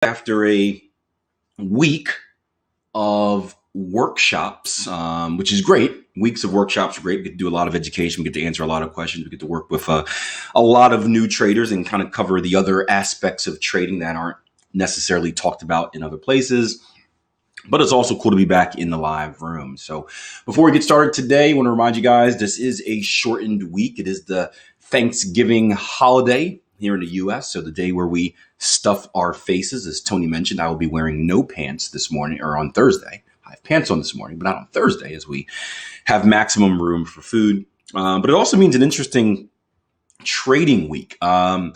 After a week of workshops, which is great. Weeks of workshops are great. We get to do a lot of education. We get to answer a lot of questions. We get to work with a lot of new traders and kind of cover the other aspects of trading that aren't necessarily talked about in other places. But it's also cool to be back in the live room. So before we get started today, I want to remind you guys, this is a shortened week. It is the Thanksgiving holiday here in the US. So the day where we stuff our faces. As Tony mentioned, I will be wearing no pants this morning or on Thursday. I have pants on this morning, but not on Thursday, as we have maximum room for food. But it also means an interesting trading week. I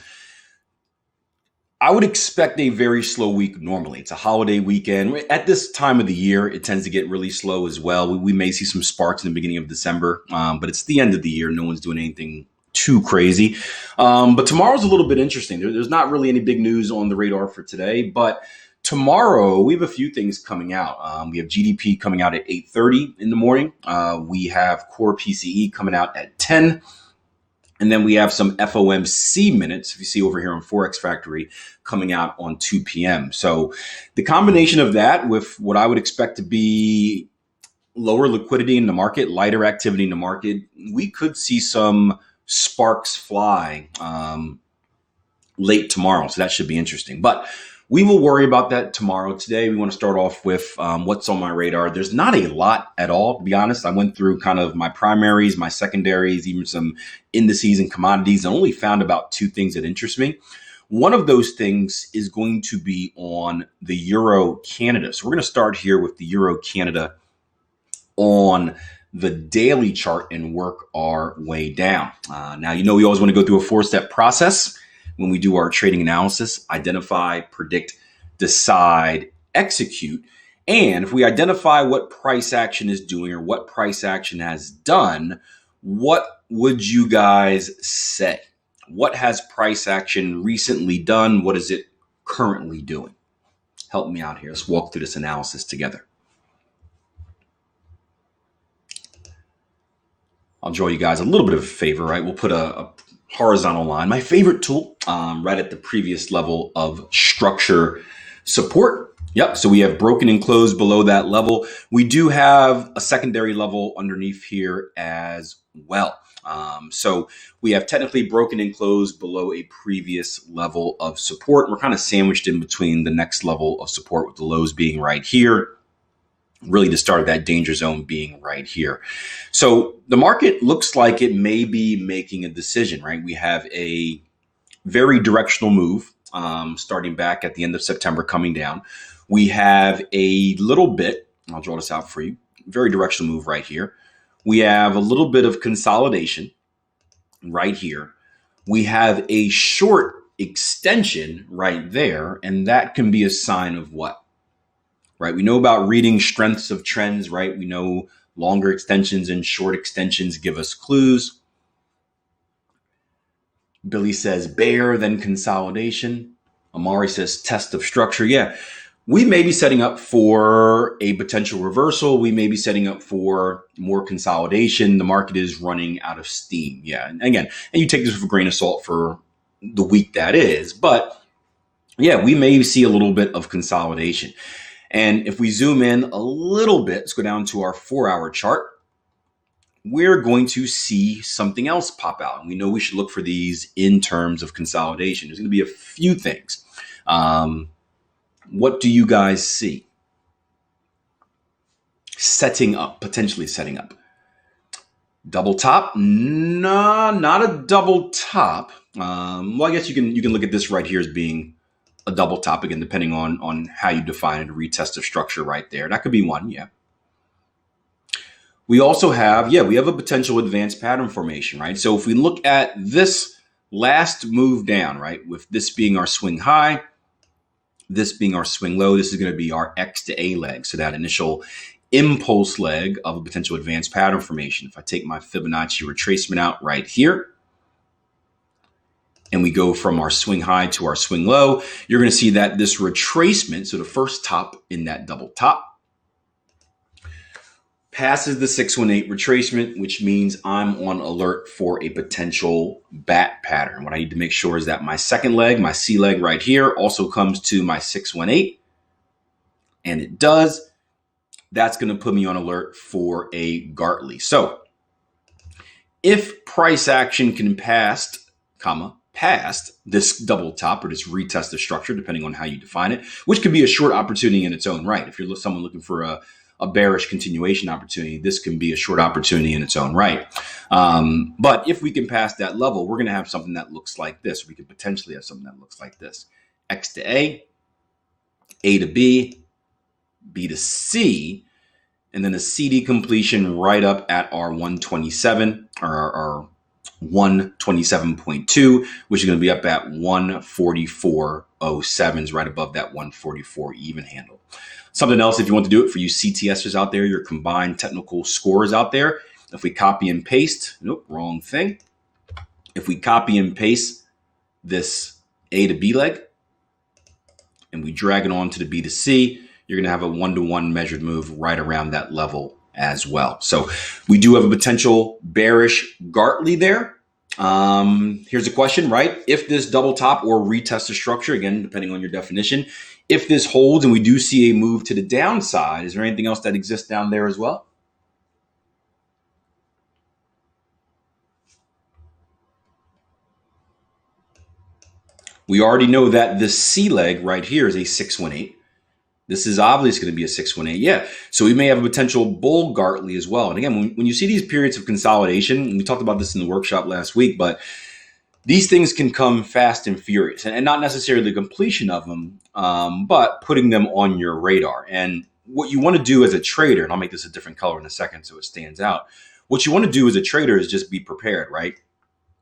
would expect a very slow week normally. It's a holiday weekend. At this time of the year, it tends to get really slow as well. We may see some sparks in the beginning of December, but it's the end of the year. No one's doing anything too crazy. But tomorrow's a little bit interesting. There's not really any big news on the radar for today, but tomorrow we have a few things coming out. We have GDP coming out at 8:30 in the morning. We have core PCE coming out at 10. And then we have some FOMC minutes, if you see over here on Forex Factory, coming out on 2 p.m. So the combination of that with what I would expect to be lower liquidity in the market, lighter activity in the market, we could see some sparks fly late tomorrow. So that should be interesting. But we will worry about that tomorrow. Today, we want to start off with what's on my radar. There's not a lot at all, to be honest. I went through kind of my primaries, my secondaries, even some indices and commodities, and only found about two things that interest me. One of those things is going to be on the Euro Canada. So we're going to start here with the Euro Canada on the daily chart and work our way down. Now, we always want to go through a 4-step process when we do our trading analysis: identify, predict, decide, execute. And if we identify what price action is doing or what price action has done, what would you guys say? What has price action recently done? What is it currently doing? Help me out here. Let's walk through this analysis together. I'll draw you guys a little bit of a favor, right? We'll put a horizontal line, my favorite tool, right at the previous level of structure support. Yep. So we have broken and closed below that level. We do have a secondary level underneath here as well. So we have technically broken and closed below a previous level of support. We're kind of sandwiched in between the next level of support, with the lows being right here. Really the start of that danger zone being right here. So the market looks like it may be making a decision, right? We have a very directional move starting back at the end of September coming down. We have a little bit, I'll draw this out for you, very directional move right here. We have a little bit of consolidation right here. We have a short extension right there, and that can be a sign of what? Right? We know about reading strengths of trends, right? We know longer extensions and short extensions give us clues. Billy says bear, then consolidation. Amari says test of structure. Yeah, we may be setting up for a potential reversal. We may be setting up for more consolidation. The market is running out of steam. Yeah, and again, and you take this with a grain of salt for the week that is. But yeah, we may see a little bit of consolidation. And if we zoom in a little bit, let's go down to our 4-hour chart, we're going to see something else pop out. And we know we should look for these in terms of consolidation. There's going to be a few things. What do you guys see? Setting up, potentially setting up. Double top? No, not a double top. Well, I guess you can look at this right here as being a double top, again, depending on how you define it, a retest of structure right there. That could be one, yeah. We also have, we have a potential advanced pattern formation, right? So if we look at this last move down, right, with this being our swing high, this being our swing low, this is going to be our X to A leg. So that initial impulse leg of a potential advanced pattern formation. If I take my Fibonacci retracement out right here, and we go from our swing high to our swing low, you're going to see that this retracement, so the first top in that double top, passes the 618 retracement, which means I'm on alert for a potential bat pattern. What I need to make sure is that my second leg, my C leg right here, also comes to my 618, and it does. That's going to put me on alert for a Gartley. So if price action can past this double top or this retest of structure, depending on how you define it, which could be a short opportunity in its own right. If you're someone looking for a bearish continuation opportunity, this can be a short opportunity in its own right. But if we can pass that level, we're going to have something that looks like this. We could potentially have something that looks like this. X to A to B, B to C, and then a CD completion right up at our 127 or our 127.2, which is going to be up at 144.07, right above that 144 even handle. Something else, if you want to do it for you CTSers out there, your combined technical scores out there, if we copy and paste, nope, wrong thing. If we copy and paste this A to B leg and we drag it on to the B to C, you're going to have a 1-to-1 measured move right around that level as well. So we do have a potential bearish Gartley there. Here's a question, right? If this double top or retest the structure, again, depending on your definition, if this holds and we do see a move to the downside, is there anything else that exists down there as well? We already know that the C leg right here is a 618. This is obviously going to be a 618. Yeah. So we may have a potential bull Gartley as well. And again, when you see these periods of consolidation, and we talked about this in the workshop last week, but these things can come fast and furious, and not necessarily the completion of them, but putting them on your radar. And what you want to do as a trader, and I'll make this a different color in a second so it stands out. What you want to do as a trader is just be prepared, right?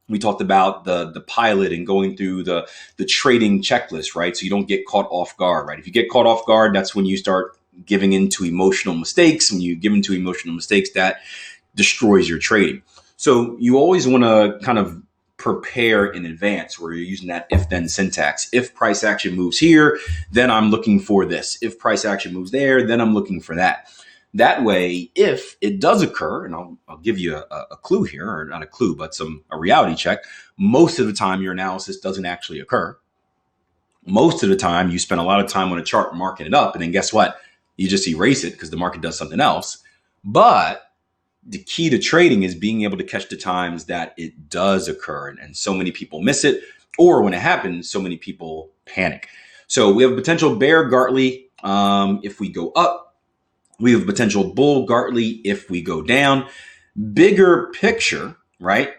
We talked about the pilot and going through the trading checklist, right? So you don't get caught off guard, right? If you get caught off guard, that's when you start giving into emotional mistakes. When you give into emotional mistakes, that destroys your trading. So you always want to kind of prepare in advance, where you're using that if-then syntax. If price action moves here, then I'm looking for this. If price action moves there, then I'm looking for that. That way, if it does occur, and I'll give you a clue here, or not a clue, but a reality check, most of the time your analysis doesn't actually occur. Most of the time you spend a lot of time on a chart marking it up, and then guess what? You just erase it because the market does something else. But the key to trading is being able to catch the times that it does occur. And so many people miss it, or when it happens, so many people panic. So we have a potential bear Gartley if we go up. We have a potential bull Gartley if we go down. Bigger picture, right?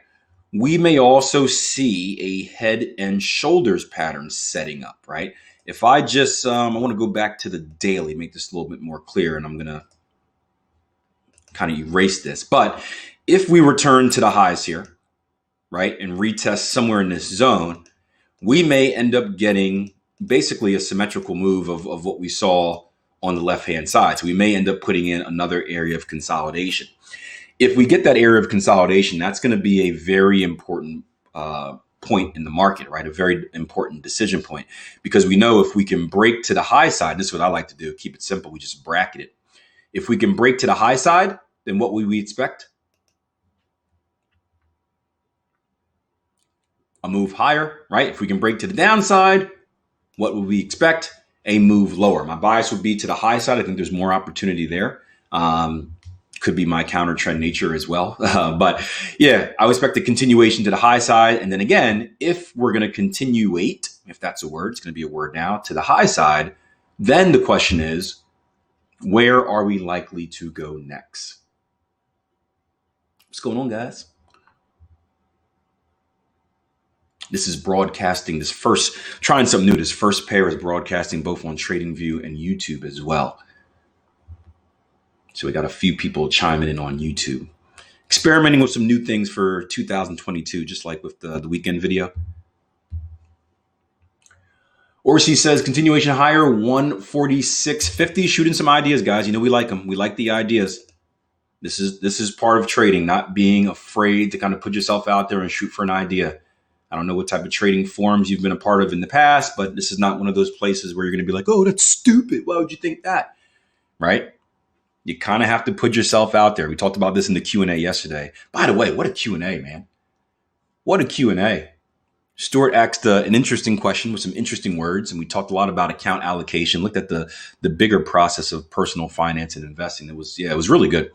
We may also see a head and shoulders pattern setting up, right? If I just, I want to go back to the daily, make this a little bit more clear, and I'm going to kind of erase this. But if we return to the highs here, right, and retest somewhere in this zone, we may end up getting basically a symmetrical move of what we saw on the left-hand side. So we may end up putting in another area of consolidation. If we get that area of consolidation, that's going to be a very important point in the market, right? A very important decision point, because we know if we can break to the high side, this is what I like to do, keep it simple, we just bracket it. If we can break to the high side, then what would we expect? A move higher, right? If we can break to the downside, what would we expect? A move lower. My bias would be to the high side. I think there's more opportunity there. Could be my counter trend nature as well. But yeah, I would expect a continuation to the high side. And then again, if we're going to continuate, if that's a word, it's going to be a word now, to the high side, then the question is, where are we likely to go next? What's going on, guys? This is broadcasting, trying something new. This first pair is broadcasting both on TradingView and YouTube as well. So we got a few people chiming in on YouTube. Experimenting with some new things for 2022, just like with the weekend video. Orsi says, continuation higher, 146.50. Shooting some ideas, guys. You know we like them. We like the ideas. This is part of trading, not being afraid to kind of put yourself out there and shoot for an idea. I don't know what type of trading forums you've been a part of in the past, but this is not one of those places where you're going to be like, oh, that's stupid. Why would you think that? Right? You kind of have to put yourself out there. We talked about this in the Q&A yesterday. By the way, what a Q&A, man. What a Q&A. Stuart asked an interesting question with some interesting words, and we talked a lot about account allocation, looked at the bigger process of personal finance and investing. It was really good.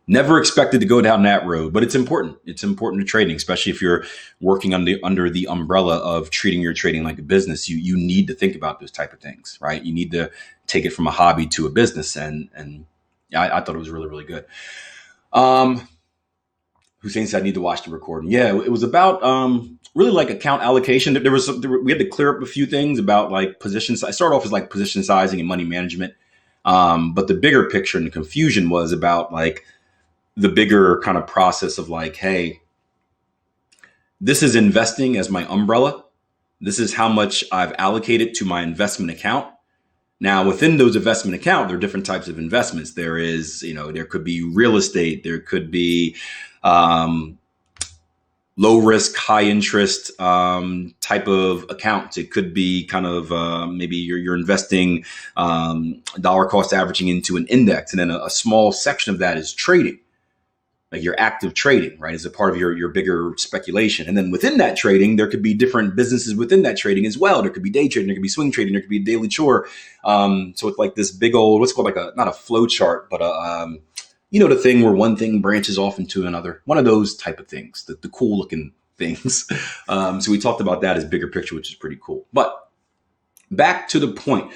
Never expected to go down that road, but it's important. It's important to trading, especially if you're working under the umbrella of treating your trading like a business. You need to think about those type of things, right? You need to take it from a hobby to a business, and I thought it was really, really good. Hussein said I need to watch the recording. Yeah, it was about really like account allocation. We had to clear up a few things about like positions. I started off as like position sizing and money management, but the bigger picture and the confusion was about like the bigger kind of process of like, hey, this is investing as my umbrella. This is how much I've allocated to my investment account. Now, within those investment account, there are different types of investments. There is, there could be real estate. There could be low risk, high interest type of accounts. It could be kind of maybe you're investing dollar cost averaging into an index, and then a small section of that is trading. Like your active trading, right, as a part of your bigger speculation. And then within that trading, there could be different businesses within that trading as well. There could be day trading, there could be swing trading, there could be a daily chore. So it's like this big old, what's called like not a flow chart, but the thing where one thing branches off into another. One of those type of things, the cool looking things. So we talked about that as bigger picture, which is pretty cool. But back to the point.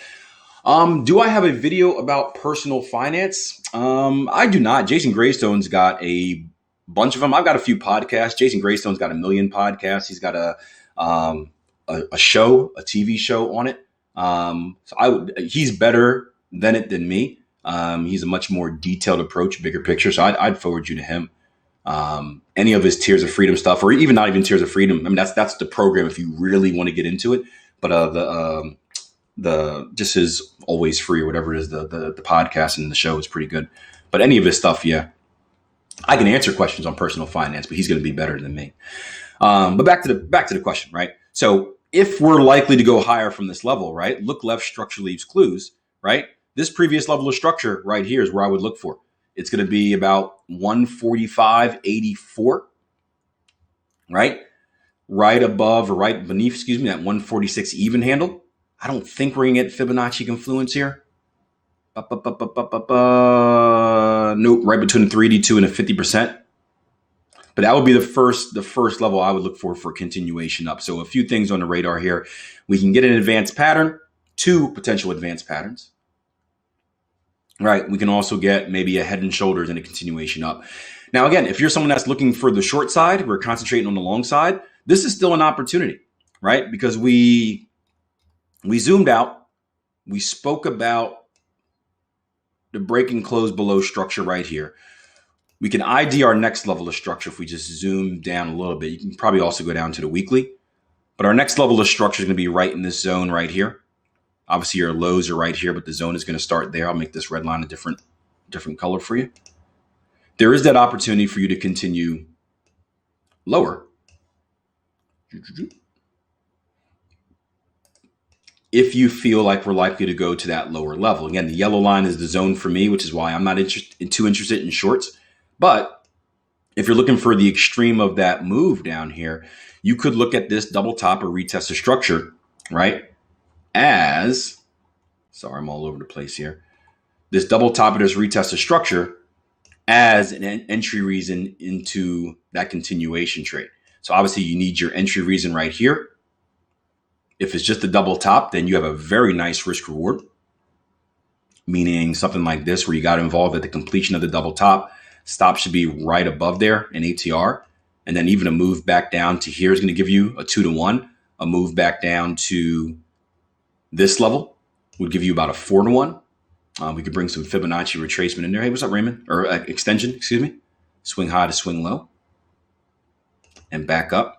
Do I have a video about personal finance? I do not. Jason Graystone's got a bunch of them. I've got a few podcasts. Jason Graystone's got 1 million podcasts. He's got a show, a TV show on it. He's better than me. He's a much more detailed approach, bigger picture. So I'd forward you to him. Any of his Tiers of Freedom stuff, or even not even Tiers of Freedom. I mean, that's the program if you really want to get into it. But the just his Always Free or whatever it is, the podcast and the show is pretty good. But any of his stuff, yeah, I can answer questions on personal finance, but he's going to be better than me. But back to the question, right? So if we're likely to go higher from this level, right? Look left, structure leaves clues, right? This previous level of structure right here is where I would look for. It's going to be about 145.84, right? Right above or right beneath, that 146 even handle. I don't think we're going to get Fibonacci confluence here. Nope, right between the 382 and a 50%. But that would be the first level I would look for continuation up. So a few things on the radar here. We can get an advanced pattern, 2 potential advanced patterns. Right. We can also get maybe a head and shoulders and a continuation up. Now, again, if you're someone that's looking for the short side, we're concentrating on the long side. This is still an opportunity, right? Because we zoomed out. We spoke about the break and close below structure right here. We can ID our next level of structure if we just zoom down a little bit. You can probably also go down to the weekly. But our next level of structure is going to be right in this zone right here. Obviously, your lows are right here, but the zone is going to start there. I'll make this red line a different color for you. There is that opportunity for you to continue lower. If you feel like we're likely to go to that lower level. Again, the yellow line is the zone for me, which is why I'm not too interested in shorts. But if you're looking for the extreme of that move down here, you could look at this double top or retest of structure, right? Sorry, I'm all over the place here. This double top of this retest of structure as an entry reason into that continuation trade. So obviously you need your entry reason right here. If it's just a double top, then you have a very nice risk reward, meaning something like this where you got involved at the completion of the double top. Stop should be right above there in ATR. And then even a move back down to here is going to give you a 2-to-1. A move back down to this level would give you about a 4-to-1. We could bring some Fibonacci retracement in there. Hey, what's up, Raymond? Or extension, excuse me. Swing high to swing low. And back up.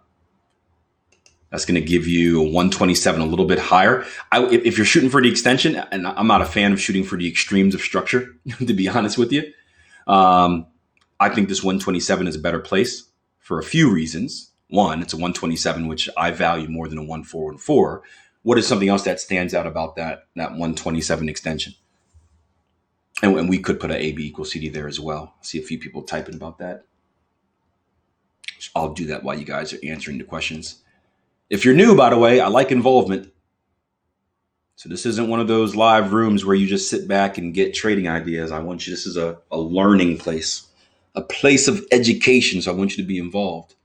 That's going to give you a 127, a little bit higher. If you're shooting for the extension, and I'm not a fan of shooting for the extremes of structure, to be honest with you. I think this 127 is a better place for a few reasons. One, it's a 127, which I value more than a 1414. What is something else that stands out about that 127 extension? And we could put a AB equals CD there as well. See a few people typing about that. I'll do that while you guys are answering the questions. If you're new, by the way, I like involvement. So this isn't one of those live rooms where you just sit back and get trading ideas. I want you, this is a learning place, a place of education. So I want you to be involved.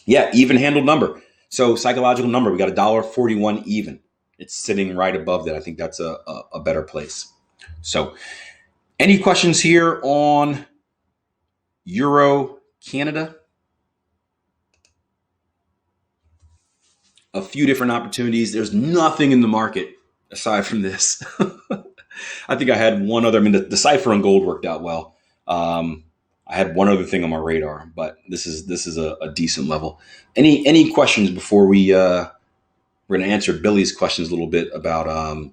Yeah, even handled number. So psychological number, we got $1.41 even. It's sitting right above that. I think that's a better place. So any questions here on Euro Canada? A few different opportunities. There's nothing in the market aside from this. I think I had one other. I mean, the cipher on gold worked out well. I had one other thing on my radar, but this is a decent level. Any questions before we're going to answer Billy's questions a little bit about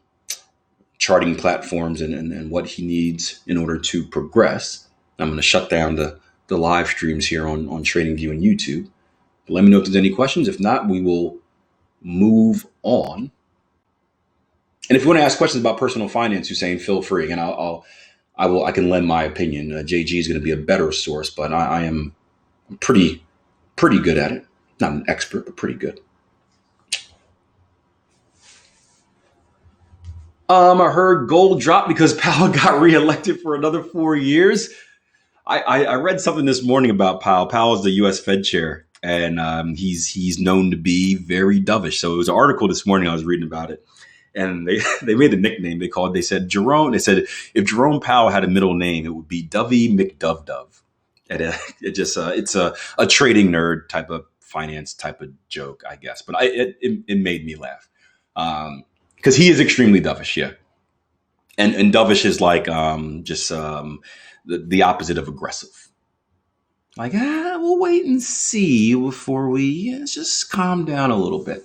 charting platforms and what he needs in order to progress. I'm going to shut down the live streams here on TradingView and YouTube. But let me know if there's any questions. If not, we will move on. And if you want to ask questions about personal finance, Hussein, feel free, and I can lend my opinion. JG is going to be a better source, but I am pretty good at it. Not an expert, but pretty good. I heard gold drop because Powell got reelected for another 4 years. I read something this morning about Powell. Powell's the U.S. Fed chair, and he's known to be very dovish. So it was an article this morning I was reading about it, and they made the nickname they said Jerome. They said if Jerome Powell had a middle name, it would be Dovey McDovdov. And it's a trading nerd type of finance type of joke, I guess. But it made me laugh because he is extremely dovish, yeah. And dovish is like the opposite of aggressive. Like, we'll wait and see before we just calm down a little bit.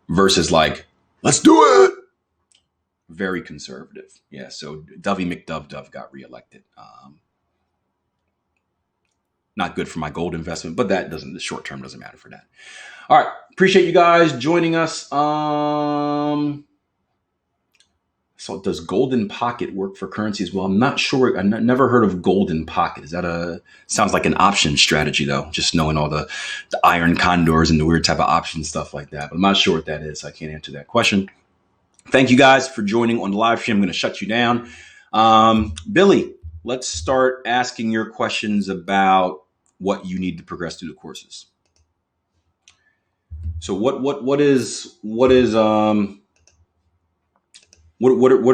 Versus like, let's do it. Very conservative. Yeah, so Dovey McDovdov got reelected. Not good for my gold investment, but the short term doesn't matter for that. All right. Appreciate you guys joining us. So does golden pocket work for currencies? Well, I'm not sure. I've never heard of golden pocket. Is that sounds like an option strategy though, just knowing all the iron condors and the weird type of option stuff like that. But I'm not sure what that is. I can't answer that question. Thank you guys for joining on the live stream. I'm going to shut you down. Billy, let's start asking your questions about what you need to progress through the courses. So what are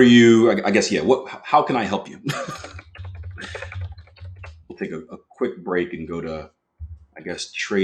you, I guess, yeah, how can I help you? We'll take a quick break and go to, I guess, trade.